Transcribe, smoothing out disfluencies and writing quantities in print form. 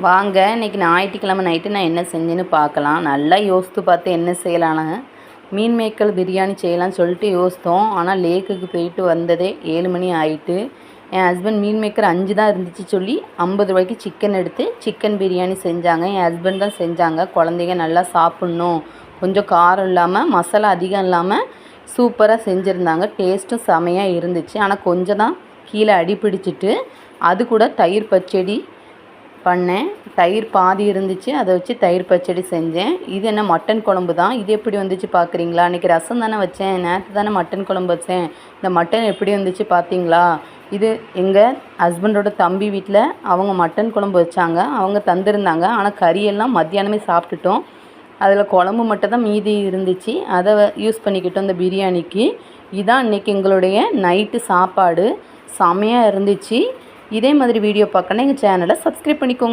வாங்க இன்றைக்கி ஞாயிற்றுக்கிழமை நைட்டு நான் என்ன செஞ்சேன்னு பார்க்கலாம். நல்லா யோசித்து பார்த்து என்ன செய்யலான்னு மீன் மேக்கல் பிரியாணி செய்யலான்னு சொல்லிட்டு யோசித்தோம். ஆனால் லேக்குக்கு போயிட்டு வந்ததே 7 மணி ஆகிட்டு. என் ஹஸ்பண்ட் மீன் மேக்கர் 5 தான் இருந்துச்சு சொல்லி 50 ரூபாய்க்கு சிக்கன் எடுத்து சிக்கன் பிரியாணி செஞ்சாங்க. என் ஹஸ்பண்ட் தான் செஞ்சாங்க. குழந்தைங்க நல்லா சாப்பிட்ணும், கொஞ்சம் காரம் இல்லாமல் மசாலா அதிகம் இல்லாமல் சூப்பராக செஞ்சுருந்தாங்க. டேஸ்ட்டும் செமையாக இருந்துச்சு. ஆனால் கொஞ்சம் தான் கீழே அடி பிடிச்சிட்டு அது கூட தயிர் பச்சடி பண்ணேன். தயிர் பாதி இருந்துச்சு, அதை வச்சு தயிர் பச்சடி செஞ்சேன். இது என்ன மட்டன் குழம்பு தான். இது எப்படி வந்துச்சு பார்க்குறீங்களா? அன்றைக்கி ரசம் தானே வச்சேன், நேற்று தானே மட்டன் குழம்பு வச்சேன். இந்த மட்டன் எப்படி வந்துச்சு பார்த்தீங்களா? இது எங்கள் ஹஸ்பண்டோட தம்பி வீட்டில் அவங்க மட்டன் குழம்பு வச்சாங்க, அவங்க தந்திருந்தாங்க. ஆனால் கறியெல்லாம் மத்தியானமே சாப்பிட்டுட்டோம். அதில் குழம்பு மட்டும் தான் மீதி இருந்துச்சு, அதை யூஸ் பண்ணிக்கிட்டோம் இந்த பிரியாணிக்கு. இதான் இன்றைக்கி எங்களுடைய நைட்டு சாப்பாடு. செமையாக இருந்துச்சு. இதே மாதிரி வீடியோ பார்க்கணும் எங்கள் சேனலை சப்ஸ்கிரைப் பண்ணிக்கோங்க.